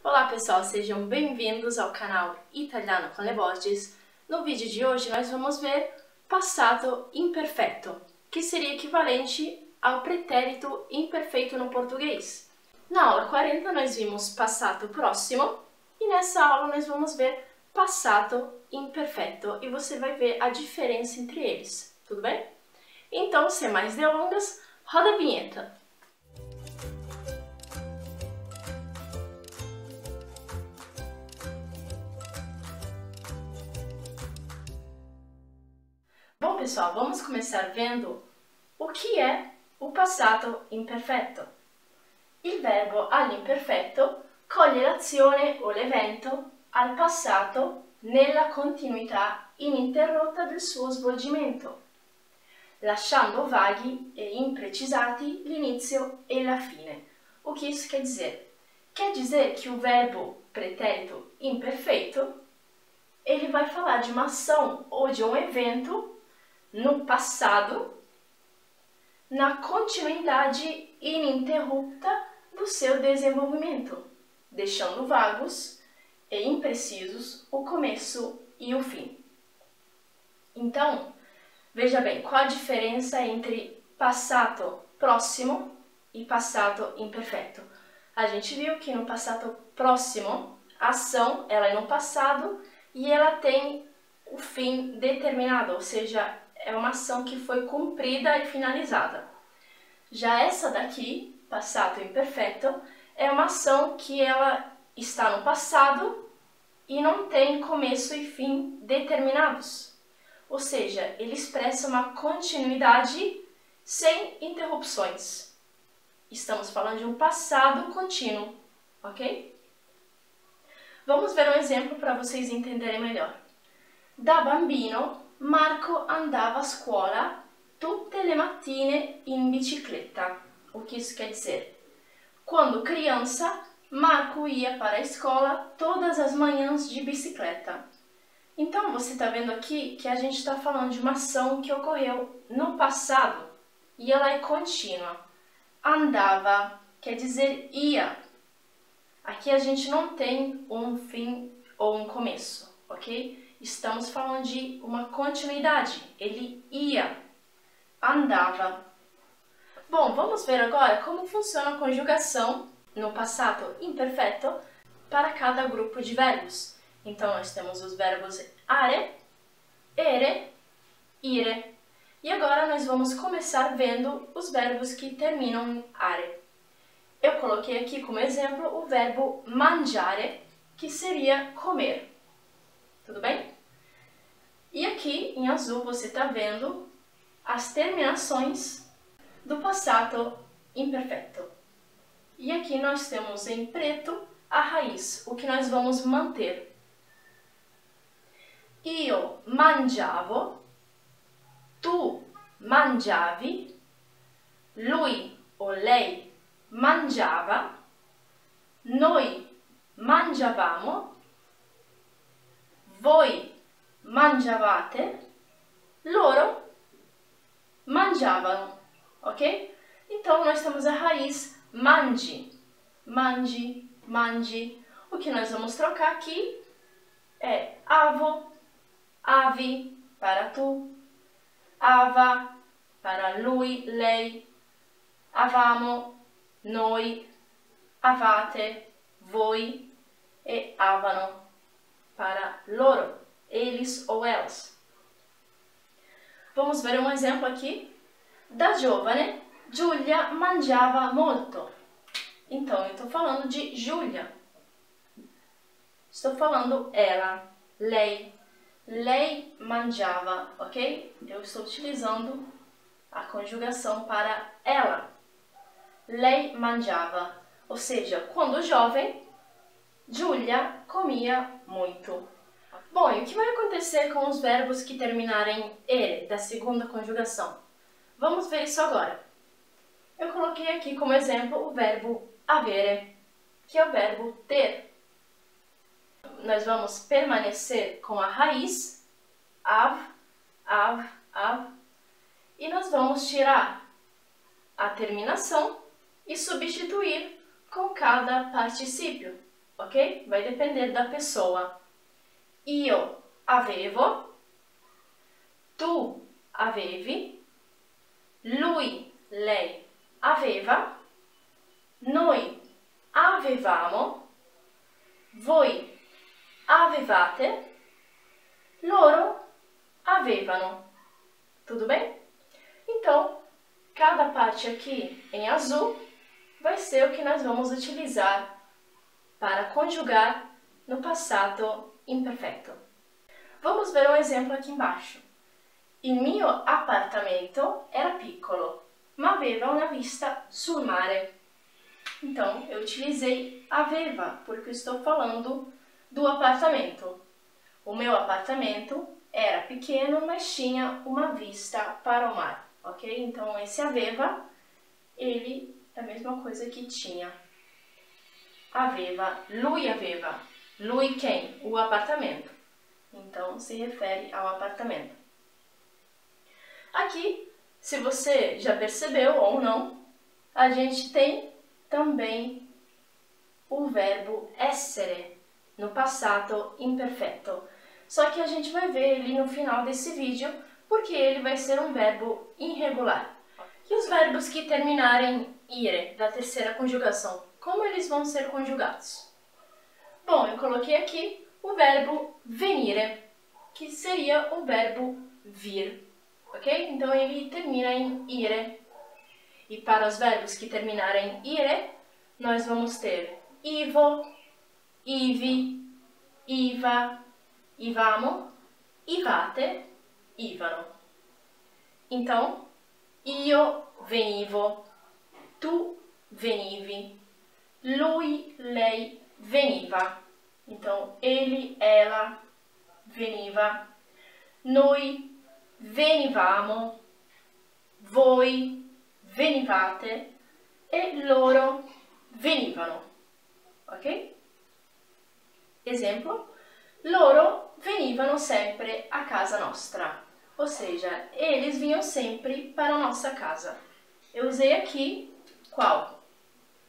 Olá pessoal, sejam bem-vindos ao canal Italiano com le Borges. No vídeo de hoje nós vamos ver passato imperfeito, que seria equivalente ao pretérito imperfeito no português. Na aula 40 nós vimos passato próximo e nessa aula nós vamos ver passato imperfeito e você vai ver a diferença entre eles, tudo bem? Então, sem mais delongas, roda a vinheta! Bom, pessoal, vamos começar vendo o que é o passato imperfetto. Il verbo all'imperfetto coglie l'azione o l'evento al passato nella continuità ininterrotta del suo svolgimento, lasciando vaghi e imprecisati l'inizio e la fine. O que isso quer dizer? Quer dizer que o verbo pretérito imperfeito ele vai falar de uma ação ou de um evento no passado, na continuidade ininterrupta do seu desenvolvimento, deixando vagos e imprecisos o começo e o fim. Então, veja bem, qual a diferença entre passato próximo e passato imperfeito? A gente viu que no passato próximo, a ação ela é no passado e ela tem o fim determinado, ou seja, é uma ação que foi cumprida e finalizada. Já essa daqui, passato imperfeito, é uma ação que ela está no passado e não tem começo e fim determinados. Ou seja, ele expressa uma continuidade sem interrupções. Estamos falando de um passado contínuo, ok? Vamos ver um exemplo para vocês entenderem melhor. Da bambino, Marco andava a scuola tutte le mattine in bicicletta. O que isso quer dizer? Quando criança, Marco ia para a escola todas as manhãs de bicicleta. Então, você está vendo aqui que a gente está falando de uma ação que ocorreu no passado e ela é contínua. Andava quer dizer ia. Aqui a gente não tem um fim ou um começo, ok? Estamos falando de uma continuidade. Ele ia, andava. Bom, vamos ver agora como funciona a conjugação no passato imperfeito para cada grupo de verbos. Então, nós temos os verbos are, ere, ire. E agora nós vamos começar vendo os verbos que terminam em are. Eu coloquei aqui como exemplo o verbo mangiare, que seria comer. Tudo bem? E aqui, em azul, você está vendo as terminações do passato imperfeito. E aqui nós temos em preto a raiz, o que nós vamos manter. Io mangiavo, tu mangiavi, lui o lei mangiava, noi mangiavamo, voi mangiavate, loro mangiavano, ok? Então, nós temos a raiz mangi, mangi, mangi. O que nós vamos trocar aqui é avo, avi para tu, ava para lui, lei, avamo, noi, avate, voi e avano para loro, eles ou elas. Vamos ver um exemplo aqui. Da giovane, Giulia mangiava molto. Então, eu estou falando de Giulia. Estou falando ela, lei. Lei mangiava, ok? Eu estou utilizando a conjugação para ela. Lei mangiava. Ou seja, quando jovem, Giulia comia muito. Bom, e o que vai acontecer com os verbos que terminarem em ere, da segunda conjugação? Vamos ver isso agora. Eu coloquei aqui como exemplo o verbo avere, que é o verbo ter. Nós vamos permanecer com a raiz, av, e nós vamos tirar a terminação e substituir com cada particípio. ok? Vai depender da pessoa. Io avevo, tu avevi, lui, lei aveva, noi avevamo, voi avevate, loro avevano. Tudo bem? Então, cada parte aqui em azul vai ser o que nós vamos utilizar para conjugar no passado imperfeito. Vamos ver um exemplo aqui embaixo. Il mio appartamento era piccolo, ma aveva una vista sul mare. Então, eu utilizei aveva, porque estou falando do apartamento. O meu apartamento era pequeno, mas tinha uma vista para o mar, ok? Então, esse aveva, ele é a mesma coisa que tinha. Aveva, lui aveva. Lui quem? O apartamento. Então, se refere ao apartamento. Aqui, se você já percebeu ou não, a gente tem também o verbo essere no passado imperfeito. Só que a gente vai ver ele no final desse vídeo, porque ele vai ser um verbo irregular. E os verbos que terminarem ire, da terceira conjugação, como eles vão ser conjugados? Bom, eu coloquei aqui o verbo venire, que seria o verbo vir, ok? Então ele termina em ire. E para os verbos que terminarem em ire, nós vamos ter ivo, ivi, iva, ivamo, ivate, ivano. Então, io venivo, tu venivi, lui, lei veniva. Então, ele, ela veniva, noi venivamo, voi venivate e loro venivano. Ok? Esempio, loro venivano sempre a casa nostra. Ou seja, eles vinham sempre para a nossa casa. Eu usei aqui qual?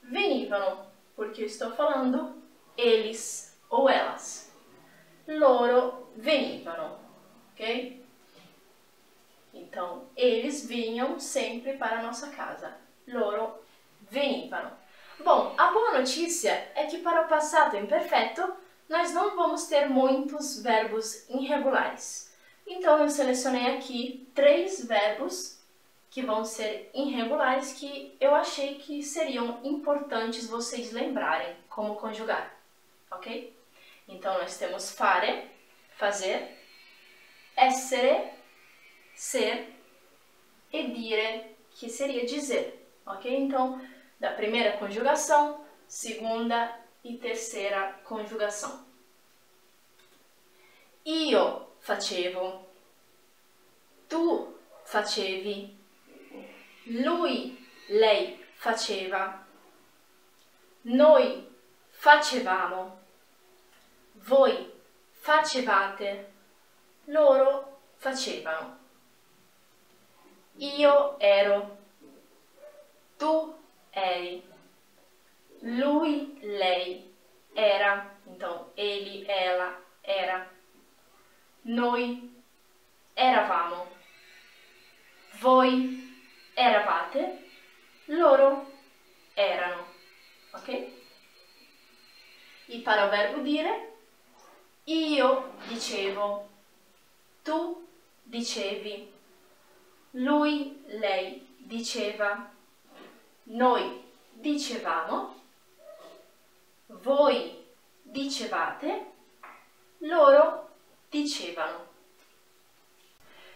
Venivano, porque eu estou falando eles ou elas. Loro venivano, ok? Então, eles vinham sempre para a nossa casa. Loro venivano. Bom, a boa notícia é que para o passado imperfeito, nós não vamos ter muitos verbos irregulares. Então, eu selecionei aqui 3 verbos que vão ser irregulares que eu achei que seriam importantes vocês lembrarem como conjugar, ok? Então, nós temos fare, fazer, essere, ser e dire, que seria dizer, ok? Então, da primeira conjugação, segunda e terceira conjugação. Io facevo, tu facevi, lui, lei faceva, noi facevamo, voi facevate, loro facevano. Io ero, tu eri, lui, lei era, então ele, ela, era, noi eravamo, voi eravate, loro erano, ok? E para o verbo dire, io dicevo, tu dicevi, lui, lei diceva, noi dicevamo, voi dicevate, loro dicevano.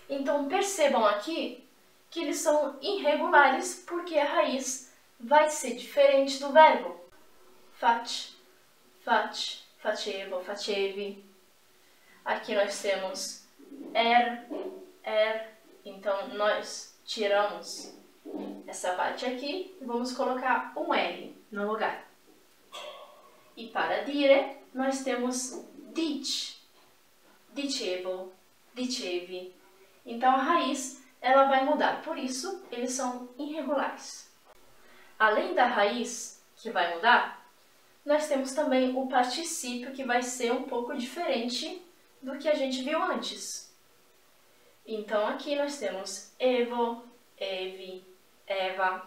Então, percebam aqui que eles são irregulares porque a raiz vai ser diferente do verbo. Fac, fac, facevo, facevi. Aqui nós temos er, então nós tiramos essa parte aqui e vamos colocar um R no lugar. E para dire, nós temos dic, dicevo, dicevi. Então a raiz ela vai mudar, por isso eles são irregulares. Além da raiz que vai mudar, nós temos também o particípio que vai ser um pouco diferente do que a gente viu antes. Então, aqui nós temos Evo, Evi, Eva.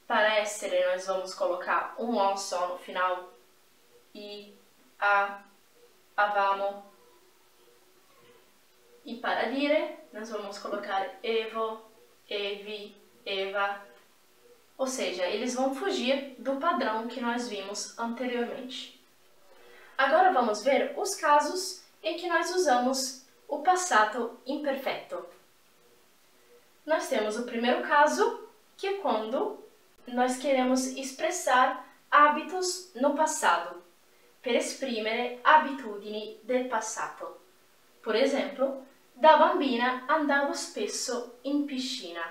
Para essere nós vamos colocar um O só no final. I, a, avamo. E para dire nós vamos colocar Evo, Evi, Eva. Ou seja, eles vão fugir do padrão que nós vimos anteriormente. Agora vamos ver os casos em que nós usamos o passato imperfeito. Nós temos o primeiro caso, que é quando nós queremos expressar hábitos no passado, per esprimere abitudini del passato. Por exemplo, da bambina andavo spesso in piscina.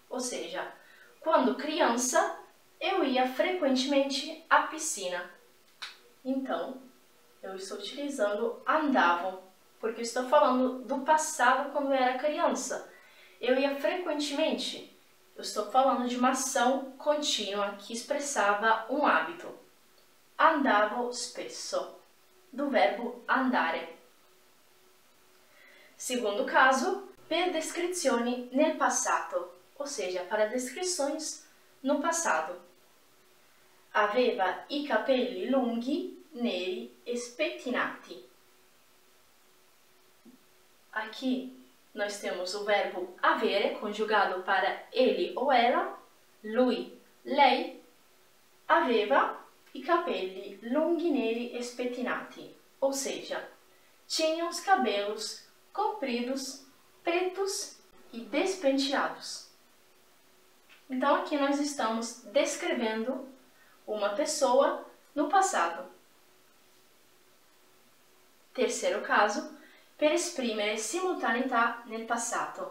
Ou seja, quando criança, eu ia frequentemente à piscina. Então, eu estou utilizando andavo, porque estou falando do passado quando eu era criança. Eu ia frequentemente. Eu estou falando de uma ação contínua que expressava um hábito. Andavo spesso, do verbo andare. Segundo caso, per descrizioni nel passato, ou seja, para descrições no passado. Aveva I capelli lunghi, neri e spettinati. Aqui nós temos o verbo avere, conjugado para ele ou ela, lui, lei, aveva I capelli lunghi, neri e spettinati, ou seja, tinha os cabelos compridos, pretos e despenteados. Então aqui nós estamos descrevendo uma pessoa no passado. Terceiro caso, per esprimere simultaneità nel passato,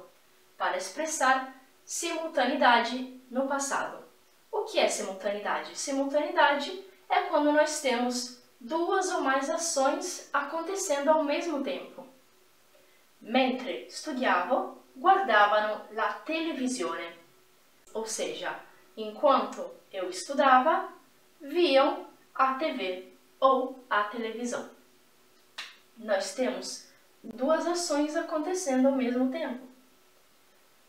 para expressar simultaneidade no passado. O que é simultaneidade? Simultaneidade é quando nós temos duas ou mais ações acontecendo ao mesmo tempo. Mentre studiavo, guardavano la televisione. Ou seja, enquanto eu estudava, viam a TV ou a televisão. Nós temos duas ações acontecendo ao mesmo tempo.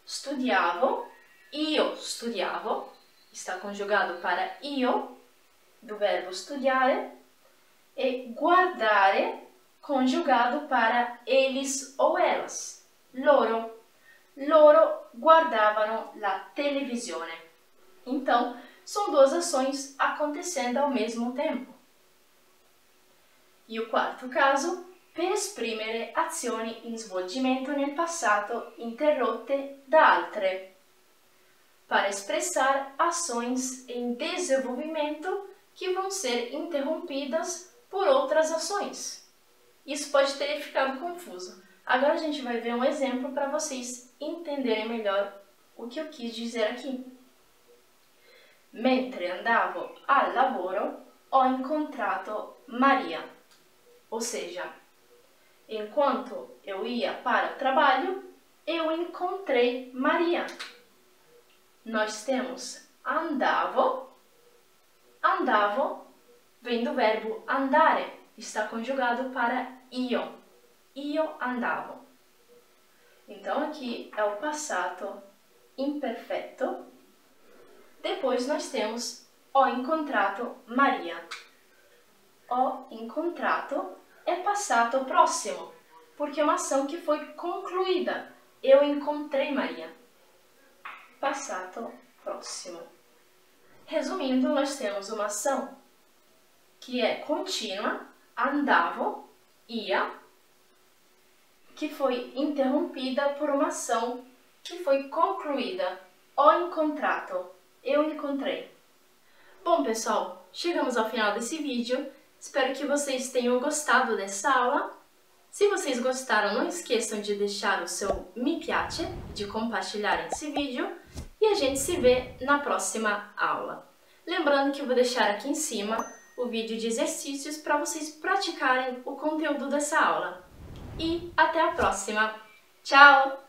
Studiavo, io studiavo, está conjugado para io, do verbo studiare, e guardare, conjugado para eles ou elas, loro. Loro guardavano la televisione. Então, são duas ações acontecendo ao mesmo tempo. E o quarto caso, per esprimere azioni in svolgimento nel passato interrotte da altre. Para expressar ações em desenvolvimento que vão ser interrompidas por outras ações. Isso pode ter ficado confuso. Agora a gente vai ver um exemplo para vocês entenderem melhor o que eu quis dizer aqui. Mentre andavo al lavoro, ho incontrato Maria. Ou seja, enquanto eu ia para o trabalho, eu encontrei Maria. Nós temos andavo. Andavo vem do verbo andare, está conjugado para io. Io andavo. Então, aqui é o passato imperfeito. Depois nós temos ho incontrato Maria. Ho incontrato é passato próximo, porque é uma ação que foi concluída. Eu encontrei Maria. Passato próximo. Resumindo, nós temos uma ação que é contínua, andavo, ia, que foi interrompida por uma ação que foi concluída. Ho incontrato, eu encontrei. Bom, pessoal, chegamos ao final desse vídeo. Espero que vocês tenham gostado dessa aula. Se vocês gostaram, não esqueçam de deixar o seu mi piace, de compartilhar esse vídeo, e a gente se vê na próxima aula. Lembrando que eu vou deixar aqui em cima o vídeo de exercícios para vocês praticarem o conteúdo dessa aula. E até a próxima! Tchau!